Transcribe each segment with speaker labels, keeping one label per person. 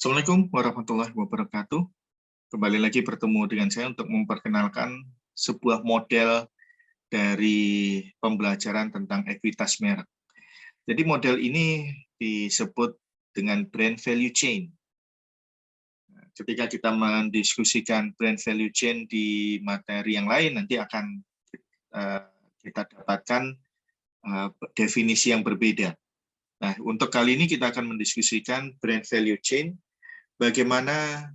Speaker 1: Assalamualaikum warahmatullahi wabarakatuh. Kembali lagi bertemu dengan saya untuk memperkenalkan sebuah model dari pembelajaran tentang ekuitas merek. Jadi model ini disebut dengan brand value chain. Ketika kita mendiskusikan brand value chain di materi yang lain, nanti akan kita dapatkan definisi yang berbeda. Nah, untuk kali ini kita akan mendiskusikan brand value chain, bagaimana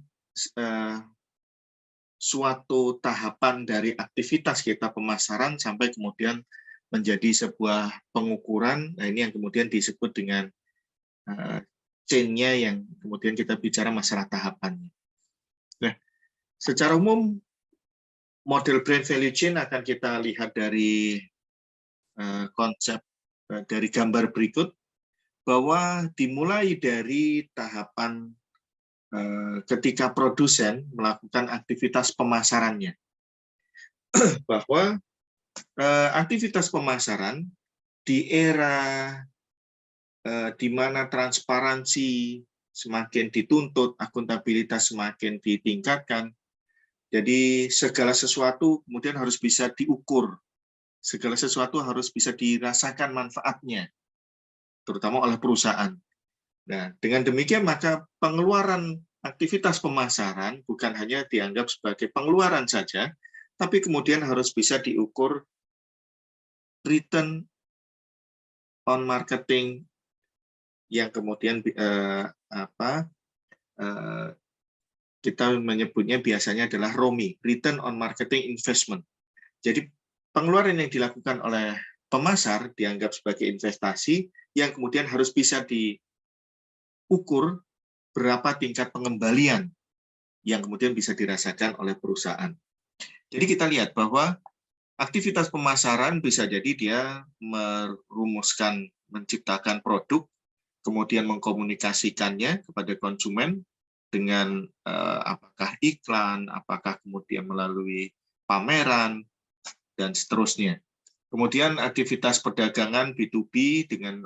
Speaker 1: suatu tahapan dari aktivitas kita pemasaran sampai kemudian menjadi sebuah pengukuran. Nah, ini yang kemudian disebut dengan chain-nya, yang kemudian kita bicara masalah tahapannya. Nah, secara umum model brand value chain akan kita lihat dari konsep dari gambar berikut, bahwa dimulai dari tahapan ketika produsen melakukan aktivitas pemasarannya, bahwa aktivitas pemasaran di era di mana transparansi semakin dituntut, akuntabilitas semakin ditingkatkan, jadi segala sesuatu kemudian harus bisa diukur, segala sesuatu harus bisa dirasakan manfaatnya, terutama oleh perusahaan. Nah, dengan demikian maka pengeluaran aktivitas pemasaran bukan hanya dianggap sebagai pengeluaran saja, tapi kemudian harus bisa diukur return on marketing, yang kemudian kita menyebutnya biasanya adalah ROMI, return on marketing investment. Jadi pengeluaran yang dilakukan oleh pemasar dianggap sebagai investasi yang kemudian harus bisa diukur berapa tingkat pengembalian yang kemudian bisa dirasakan oleh perusahaan. Jadi kita lihat bahwa aktivitas pemasaran bisa jadi dia merumuskan, menciptakan produk, kemudian mengkomunikasikannya kepada konsumen dengan apakah iklan, apakah kemudian melalui pameran, dan seterusnya. Kemudian aktivitas perdagangan B2B dengan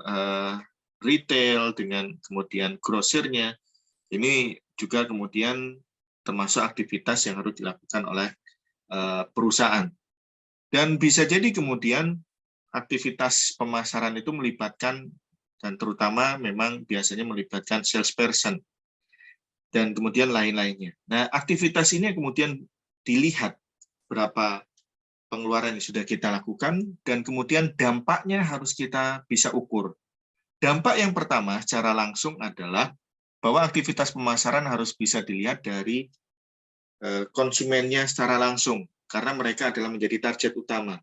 Speaker 1: retail, dengan kemudian grosirnya, ini juga kemudian termasuk aktivitas yang harus dilakukan oleh perusahaan. Dan bisa jadi kemudian aktivitas pemasaran itu melibatkan, dan terutama memang biasanya melibatkan salesperson, dan kemudian lain-lainnya. Nah, aktivitas ini kemudian dilihat berapa pengeluaran yang sudah kita lakukan, dan kemudian dampaknya harus kita bisa ukur. Dampak yang pertama secara langsung adalah bahwa aktivitas pemasaran harus bisa dilihat dari konsumennya secara langsung, karena mereka adalah menjadi target utama.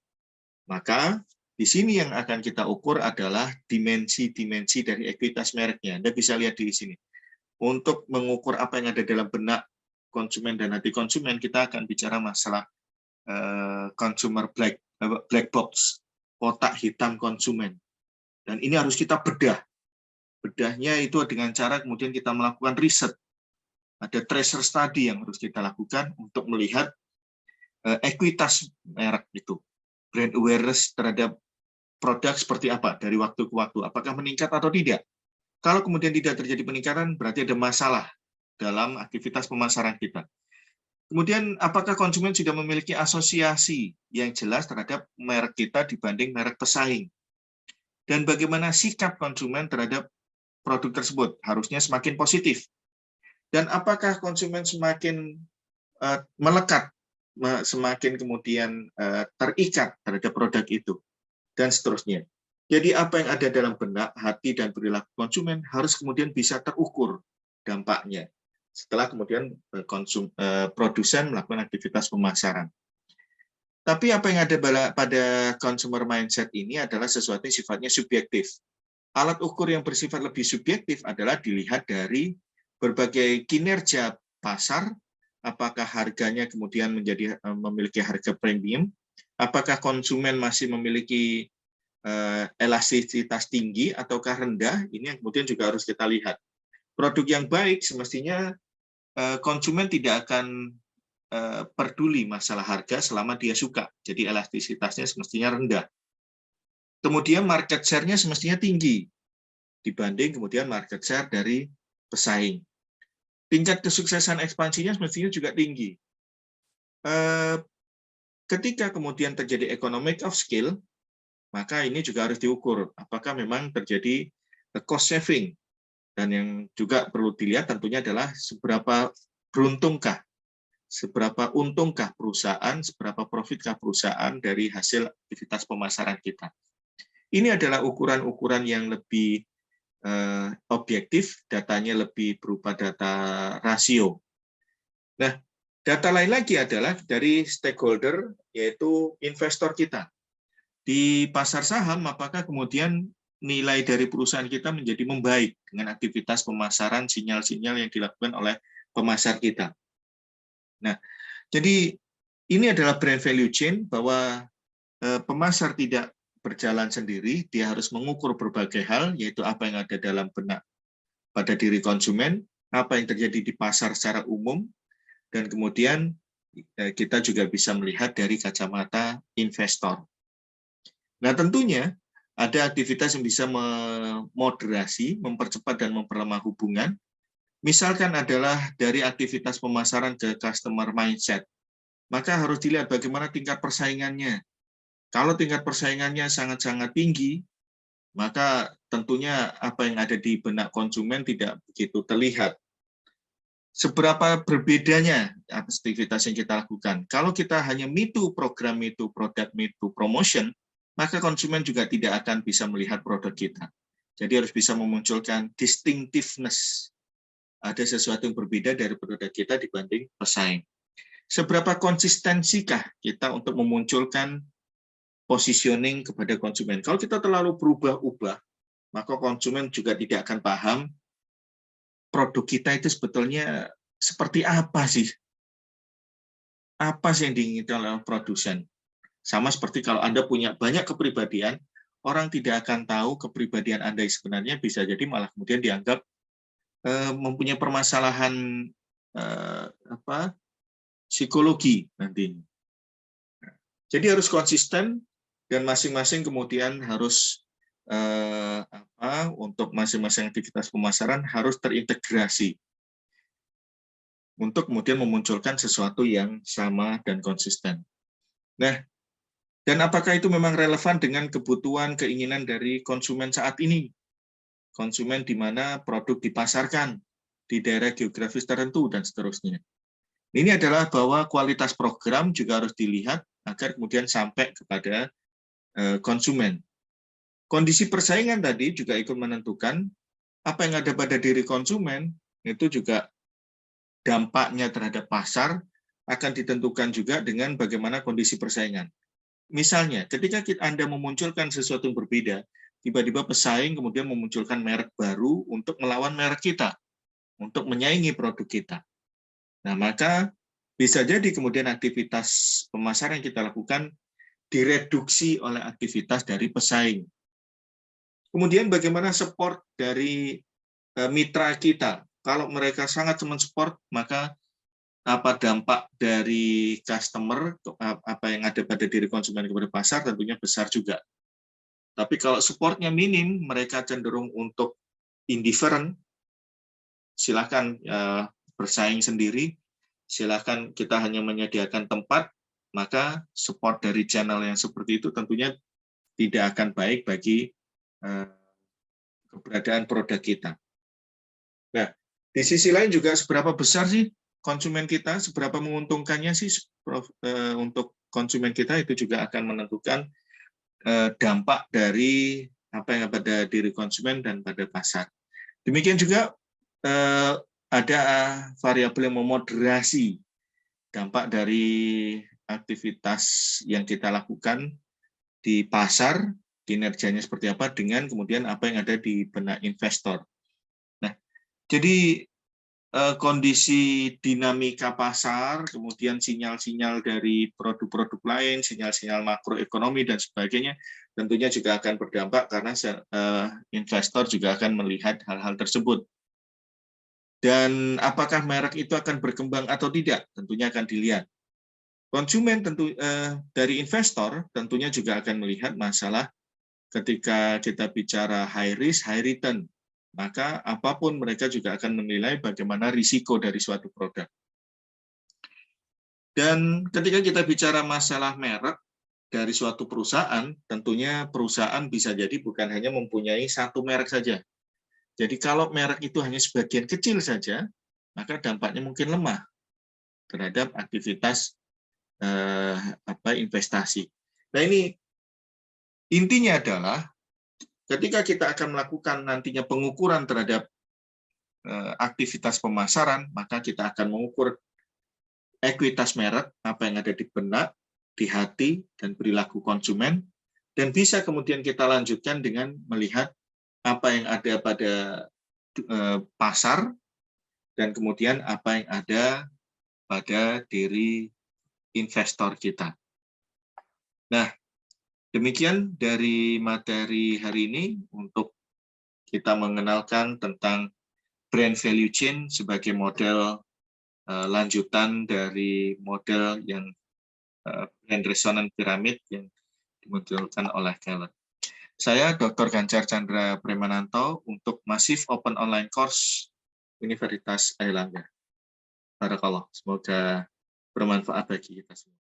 Speaker 1: Maka di sini yang akan kita ukur adalah dimensi-dimensi dari ekuitas mereknya. Anda bisa lihat di sini. Untuk mengukur apa yang ada dalam benak konsumen dan hati konsumen, kita akan bicara masalah consumer black box, kotak hitam konsumen. Dan ini harus kita bedah. Bedahnya itu dengan cara kemudian kita melakukan riset. Ada tracer study yang harus kita lakukan untuk melihat ekuitas merek itu. Brand awareness terhadap produk seperti apa dari waktu ke waktu. Apakah meningkat atau tidak? Kalau kemudian tidak terjadi peningkatan, berarti ada masalah dalam aktivitas pemasaran kita. Kemudian, apakah konsumen sudah memiliki asosiasi yang jelas terhadap merek kita dibanding merek pesaing? Dan bagaimana sikap konsumen terhadap produk tersebut? Harusnya semakin positif. Dan apakah konsumen semakin melekat, semakin kemudian terikat terhadap produk itu, dan seterusnya. Jadi apa yang ada dalam benak, hati, dan perilaku konsumen harus kemudian bisa terukur dampaknya setelah kemudian produsen melakukan aktivitas pemasaran. Tapi apa yang ada pada consumer mindset ini adalah sesuatu yang sifatnya subjektif. Alat ukur yang bersifat lebih subjektif adalah dilihat dari berbagai kinerja pasar, apakah harganya kemudian memiliki harga premium, apakah konsumen masih memiliki elastisitas tinggi ataukah rendah, ini yang kemudian juga harus kita lihat. Produk yang baik semestinya konsumen tidak akan peduli masalah harga selama dia suka, jadi elastisitasnya semestinya rendah. Kemudian market share-nya semestinya tinggi dibanding kemudian market share dari pesaing. tingkat kesuksesan ekspansinya mestinya juga tinggi. Ketika kemudian terjadi economic of scale, maka ini juga harus diukur apakah memang terjadi cost saving. Dan yang juga perlu dilihat tentunya adalah seberapa beruntungkah, seberapa untungkah perusahaan, seberapa profitkah perusahaan dari hasil aktivitas pemasaran kita. Ini adalah ukuran-ukuran yang lebih objektif, datanya lebih berupa data rasio. Nah, data lain lagi adalah dari stakeholder, yaitu investor kita. Di pasar saham, apakah kemudian nilai dari perusahaan kita menjadi membaik dengan aktivitas pemasaran sinyal-sinyal yang dilakukan oleh pemasar kita. Nah, jadi ini adalah brand value chain, bahwa pemasar tidak berjalan sendiri, dia harus mengukur berbagai hal, yaitu apa yang ada dalam benak pada diri konsumen, apa yang terjadi di pasar secara umum, dan kemudian kita juga bisa melihat dari kacamata investor. Nah, tentunya ada aktivitas yang bisa memoderasi, mempercepat dan memperlemah hubungan. Misalkan adalah dari aktivitas pemasaran ke customer mindset. Maka harus dilihat bagaimana tingkat persaingannya. Kalau tingkat persaingannya sangat-sangat tinggi, maka tentunya apa yang ada di benak konsumen tidak begitu terlihat. Seberapa berbedanya aktivitas yang kita lakukan. Kalau kita hanya me too program, me too product, me too promotion, maka konsumen juga tidak akan bisa melihat produk kita. Jadi harus bisa memunculkan distinctiveness. Ada sesuatu yang berbeda dari produk kita dibanding pesaing. Seberapa konsistensikah kita untuk memunculkan positioning kepada konsumen. Kalau kita terlalu berubah-ubah, maka konsumen juga tidak akan paham produk kita itu sebetulnya seperti apa sih? Apa sih yang diinginkan oleh produsen? Sama seperti kalau Anda punya banyak kepribadian, orang tidak akan tahu kepribadian Anda sebenarnya, bisa jadi malah kemudian dianggap mempunyai permasalahan psikologi nantinya. Jadi harus konsisten, dan masing-masing kemudian harus untuk masing-masing aktivitas pemasaran harus terintegrasi untuk kemudian memunculkan sesuatu yang sama dan konsisten. Nah, dan apakah itu memang relevan dengan kebutuhan, keinginan dari konsumen saat ini? Konsumen di mana produk dipasarkan, di daerah geografis tertentu, dan seterusnya. Ini adalah bahwa kualitas program juga harus dilihat agar kemudian sampai kepada konsumen. Kondisi persaingan tadi juga ikut menentukan apa yang ada pada diri konsumen, itu juga dampaknya terhadap pasar akan ditentukan juga dengan bagaimana kondisi persaingan. Misalnya, ketika Anda memunculkan sesuatu yang berbeda, tiba-tiba pesaing kemudian memunculkan merek baru untuk melawan merek kita, untuk menyaingi produk kita. Nah, maka bisa jadi kemudian aktivitas pemasaran yang kita lakukan direduksi oleh aktivitas dari pesaing. Kemudian bagaimana support dari mitra kita. Kalau mereka sangat mensupport, maka apa dampak dari customer, apa yang ada pada diri konsumen kepada pasar, tentunya besar juga. Tapi kalau supportnya minim, mereka cenderung untuk indifferent, silakan bersaing sendiri, silakan kita hanya menyediakan tempat, maka support dari channel yang seperti itu tentunya tidak akan baik bagi keberadaan produk kita. Nah, di sisi lain juga seberapa besar sih konsumen kita, seberapa menguntungkannya sih untuk konsumen kita, itu juga akan menentukan dampak dari apa yang ada pada diri konsumen dan pada pasar. Demikian juga ada variabel yang memoderasi dampak dari aktivitas yang kita lakukan di pasar, kinerjanya seperti apa, dengan kemudian apa yang ada di benak investor. Nah, jadi kondisi dinamika pasar, kemudian sinyal-sinyal dari produk-produk lain, sinyal-sinyal makroekonomi dan sebagainya, tentunya juga akan berdampak karena investor juga akan melihat hal-hal tersebut. Dan apakah merek itu akan berkembang atau tidak, tentunya akan dilihat. Konsumen tentu dari investor tentunya juga akan melihat masalah ketika kita bicara high risk, high return. maka apapun mereka juga akan menilai bagaimana risiko dari suatu produk. Dan ketika kita bicara masalah merek dari suatu perusahaan, tentunya perusahaan bisa jadi bukan hanya mempunyai satu merek saja. Jadi kalau merek itu hanya sebagian kecil saja, maka dampaknya mungkin lemah terhadap aktivitas investasi. Nah, ini intinya adalah ketika kita akan melakukan nantinya pengukuran terhadap aktivitas pemasaran, maka kita akan mengukur ekuitas merek, apa yang ada di benak, di hati, dan perilaku konsumen, dan bisa kemudian kita lanjutkan dengan melihat apa yang ada pada pasar, dan kemudian apa yang ada pada diri investor kita. Nah, demikian dari materi hari ini untuk kita mengenalkan tentang brand value chain sebagai model lanjutan dari model yang brand resonance pyramid yang dimunculkan oleh Keller. Saya Dr. Ganjar Chandra Premananto untuk Massive Open Online Course Universitas Airlangga. Barakallah, semoga bermanfaat bagi kita semua.